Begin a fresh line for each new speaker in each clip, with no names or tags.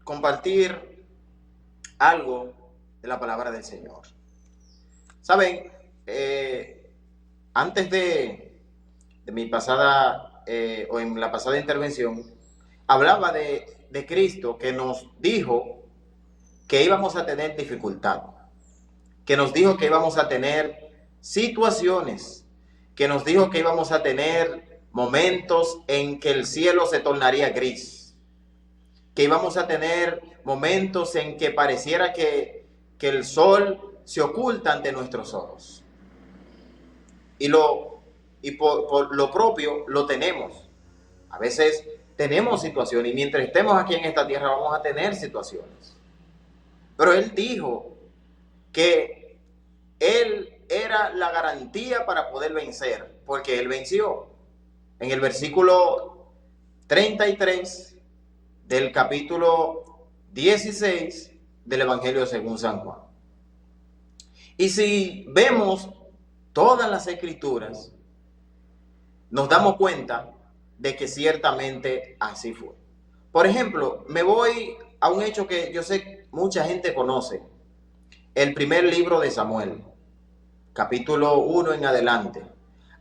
compartir algo de la palabra del Señor. Saben, antes de mi pasada, o en la pasada intervención, hablaba de Cristo, que nos dijo que íbamos a tener dificultad, que nos dijo que íbamos a tener situaciones, que nos dijo que íbamos a tener momentos en que el cielo se tornaría gris, que íbamos a tener momentos en que pareciera que el sol se oculta ante nuestros ojos. Y por lo propio lo tenemos. A veces tenemos situaciones, y mientras estemos aquí en esta tierra vamos a tener situaciones. Pero Él dijo que Él era la garantía para poder vencer, porque Él venció. En el versículo 33 del capítulo 16 del Evangelio según San Juan. Y si vemos todas las escrituras, nos damos cuenta de que ciertamente así fue. Por ejemplo, me voy a un hecho que yo sé mucha gente conoce. El primer libro de Samuel, capítulo 1 en adelante.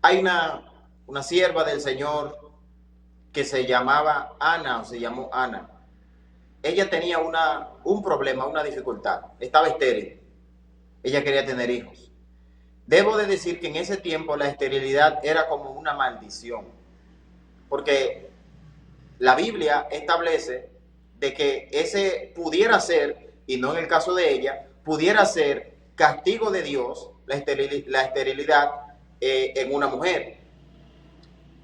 Hay una sierva del Señor que se llamaba Ana, o se llamó Ana. Ella tenía un problema, una dificultad. Estaba estéril. Ella quería tener hijos. Debo de decir que en ese tiempo la esterilidad era como una maldición, porque la Biblia establece de que ese pudiera ser, y no en el caso de ella, pudiera ser castigo de Dios, la esterilidad en una mujer.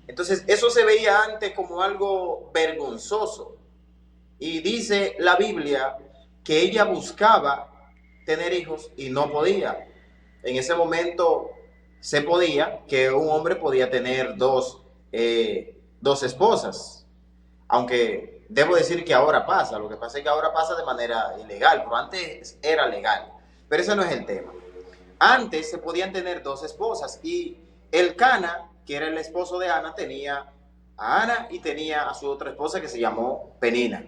Entonces eso se veía antes como algo vergonzoso, y dice la Biblia que ella buscaba tener hijos y no podía. En ese momento se podía, que un hombre podía tener dos esposas, aunque debo decir que ahora pasa. Lo que pasa es que ahora pasa de manera ilegal, pero antes era legal. Pero ese no es el tema. Antes se podían tener dos esposas, y el Cana, que era el esposo de Ana, tenía a Ana y tenía a su otra esposa que se llamó Penina.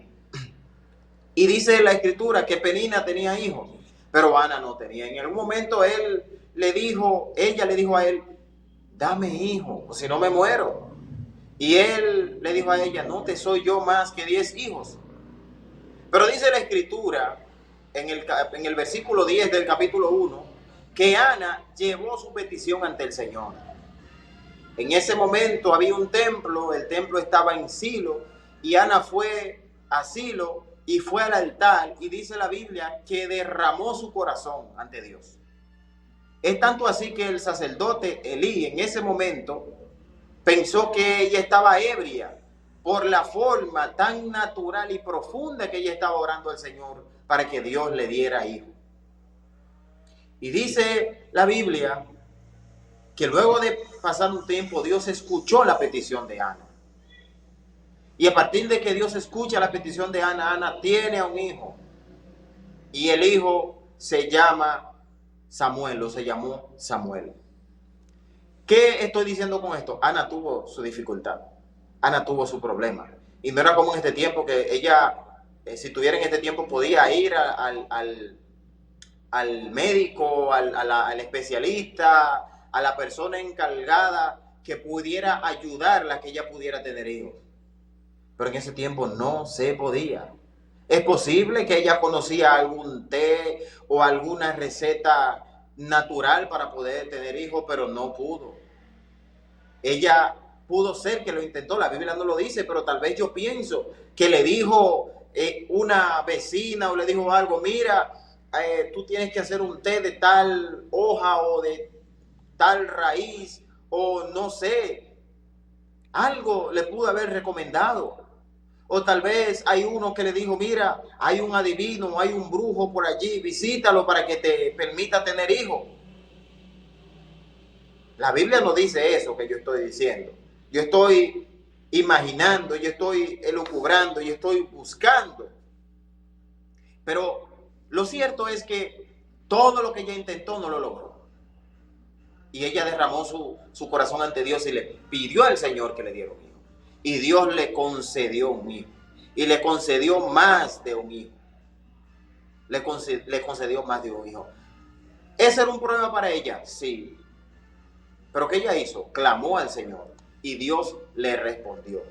Y dice la escritura que Penina tenía hijos, pero Ana no tenía. En algún momento ella le dijo a él, dame hijo, o si no me muero. Y él le dijo a ella, no te soy yo más que 10 hijos. Pero dice la escritura, en el versículo 10 del capítulo 1, que Ana llevó su petición ante el Señor. En ese momento había un templo, el templo estaba en Silo, y Ana fue a Silo y fue al altar, y dice la Biblia que derramó su corazón ante Dios. Es tanto así que el sacerdote Elí en ese momento pensó que ella estaba ebria por la forma tan natural y profunda que ella estaba orando al Señor para que Dios le diera hijo. Y dice la Biblia que luego de pasar un tiempo Dios escuchó la petición de Ana. Y a partir de que Dios escucha la petición de Ana, Ana tiene a un hijo. Y el hijo se llama Samuel, o se llamó Samuel. ¿Qué estoy diciendo con esto? Ana tuvo su dificultad. Ana tuvo su problema. Y no era como en este tiempo que ella, si tuviera en este tiempo, podía ir al médico, al especialista, a la persona encargada que pudiera ayudarla, que ella pudiera tener hijos. Pero en ese tiempo no se podía. Es posible que ella conocía algún té o alguna receta natural para poder tener hijos, pero no pudo. Ella pudo ser que lo intentó, la Biblia no lo dice, pero tal vez yo pienso que le dijo una vecina o le dijo algo, mira, tú tienes que hacer un té de tal hoja o de tal raíz, o no sé, algo le pudo haber recomendado. O tal vez hay uno que le dijo, mira, hay un adivino, hay un brujo por allí, visítalo para que te permita tener hijos. La Biblia no dice eso que yo estoy diciendo. Yo estoy imaginando, yo estoy elucubrando, yo estoy buscando. Pero lo cierto es que todo lo que ella intentó no lo logró. Y ella derramó su corazón ante Dios y le pidió al Señor que le diera un hijo. Y Dios le concedió un hijo. y le concedió más de un hijo. Le concedió más de un hijo. ¿Ese era un problema para ella? Sí. Pero ¿qué ella hizo? Clamó al Señor y Dios le respondió.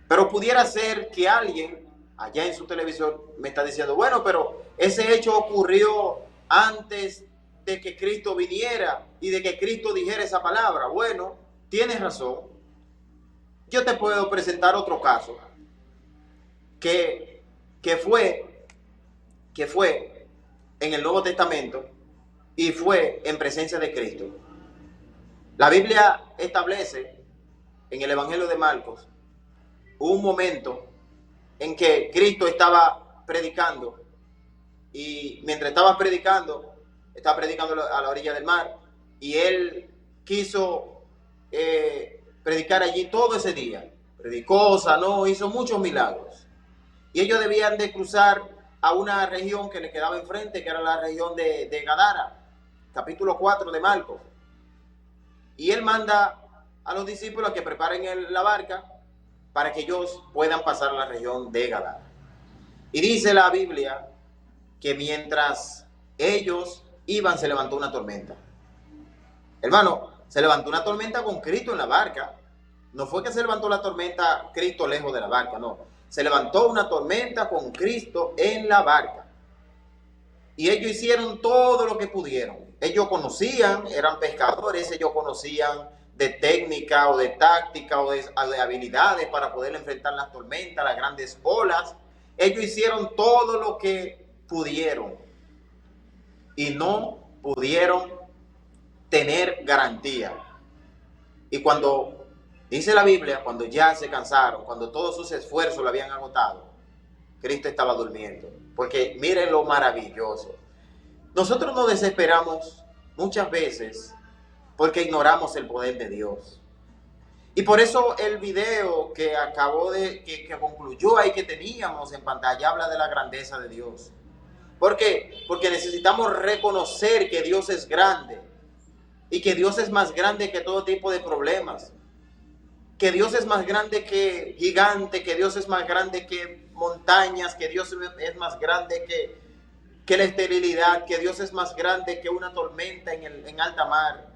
Pero pudiera ser que alguien allá en su televisor me está diciendo, bueno, pero ese hecho ocurrió antes de que Cristo viniera y de que Cristo dijera esa palabra. Bueno, tienes razón. Yo te puedo presentar otro caso que fue en el Nuevo Testamento y fue en presencia de Cristo. La Biblia establece en el Evangelio de Marcos un momento en que Cristo estaba predicando y mientras estaba predicando a la orilla del mar y él quiso predicar allí todo ese día. Predicó, sanó, hizo muchos milagros. Y ellos debían de cruzar a una región que le quedaba enfrente, que era la región de Gadara, capítulo 4 de Marcos. Y él manda a los discípulos a que preparen la barca para que ellos puedan pasar a la región de Gadara. Y dice la Biblia que mientras ellos iban se levantó una tormenta. Hermano, se levantó una tormenta con Cristo en la barca. No fue que se levantó la tormenta Cristo lejos de la barca, no. Se levantó una tormenta con Cristo en la barca. Y ellos hicieron todo lo que pudieron. Ellos conocían, eran pescadores, ellos conocían de técnica o de táctica o de habilidades para poder enfrentar las tormentas, las grandes olas. Ellos hicieron todo lo que pudieron y no pudieron tener garantía. Y cuando dice la Biblia, cuando ya se cansaron, cuando todos sus esfuerzos lo habían agotado, Cristo estaba durmiendo. Porque miren lo maravilloso. Nosotros nos desesperamos muchas veces porque ignoramos el poder de Dios. Y por eso el video que que concluyó ahí que teníamos en pantalla habla de la grandeza de Dios. ¿Por qué? Porque necesitamos reconocer que Dios es grande y que Dios es más grande que todo tipo de problemas. Que Dios es más grande que gigante, que Dios es más grande que montañas, que Dios es más grande que la esterilidad, que Dios es más grande que una tormenta en alta mar.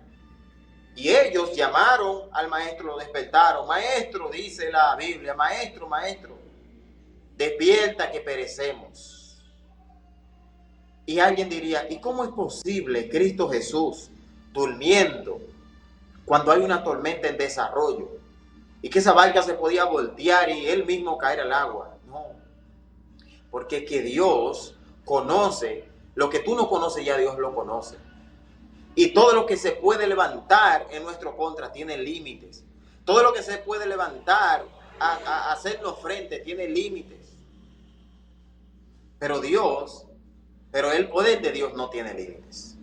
Y ellos llamaron al maestro, lo despertaron. Maestro, dice la Biblia, maestro, maestro, despierta que perecemos. Y alguien diría, ¿y cómo es posible Cristo Jesús durmiendo cuando hay una tormenta en desarrollo? Y que esa barca se podía voltear y él mismo caer al agua. No, porque que Dios conoce lo que tú no conoces, ya Dios lo conoce. Y todo lo que se puede levantar en nuestro contra tiene límites. Todo lo que se puede levantar a hacernos frente tiene límites. Pero el poder de Dios no tiene límites.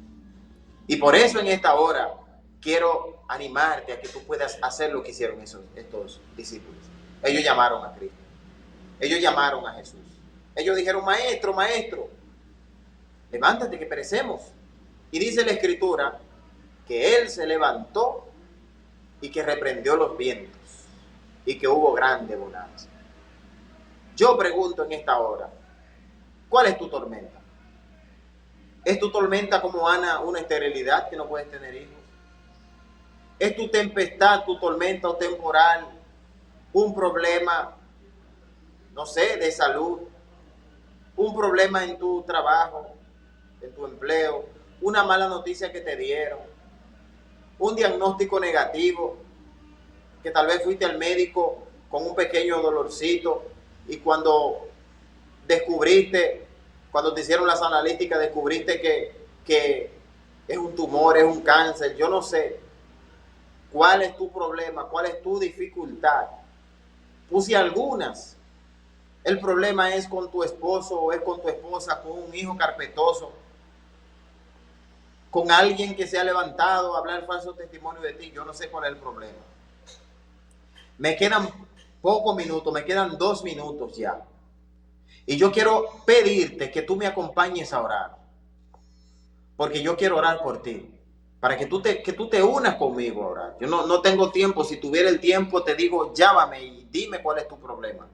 Y por eso en esta hora quiero animarte a que tú puedas hacer lo que hicieron estos discípulos. Ellos llamaron a Cristo. Ellos llamaron a Jesús. Ellos dijeron, maestro, maestro, levántate que perecemos. Y dice la Escritura que Él se levantó y que reprendió los vientos y que hubo grande bonanza. Yo pregunto en esta hora, ¿cuál es tu tormenta? ¿Es tu tormenta como Ana una esterilidad que no puedes tener hijos? ¿Es tu tempestad, tu tormenta o temporal un problema, no sé, de salud? ¿Un problema en tu trabajo, en tu empleo? ¿Una mala noticia que te dieron? ¿Un diagnóstico negativo? Que tal vez fuiste al médico con un pequeño dolorcito y cuando te hicieron las analíticas, descubriste que es un tumor, es un cáncer, yo no sé. ¿Cuál es tu problema? ¿Cuál es tu dificultad? Puse algunas. El problema es con tu esposo o es con tu esposa, con un hijo carpetoso, con alguien que se ha levantado a hablar falso testimonio de ti. Yo no sé cuál es el problema. Me quedan pocos minutos, me quedan 2 minutos ya. Y yo quiero pedirte que tú me acompañes a orar. Porque yo quiero orar por ti. Para que tú te unas conmigo a orar. Yo no tengo tiempo. Si tuviera el tiempo, te digo, llámame y dime cuál es tu problema.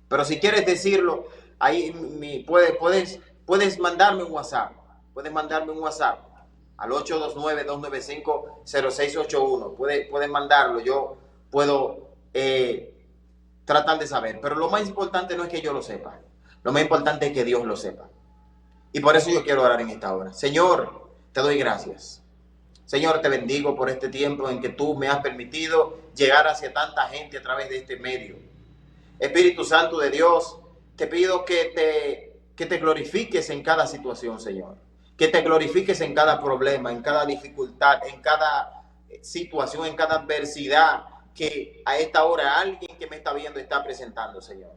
Pero si quieres decirlo, ahí puedes mandarme un WhatsApp. Puedes mandarme un WhatsApp al 829-295-0681. Puedes mandarlo. Yo puedo tratar de saber. Pero lo más importante no es que yo lo sepa. Lo más importante es que Dios lo sepa. Y por eso yo quiero orar en esta hora. Señor, te doy gracias. Señor, te bendigo por este tiempo en que tú me has permitido llegar hacia tanta gente a través de este medio. Espíritu Santo de Dios, te pido que te glorifiques en cada situación, Señor. Que te glorifiques en cada problema, en cada dificultad, en cada situación, en cada adversidad que a esta hora alguien que me está viendo está presentando, Señor.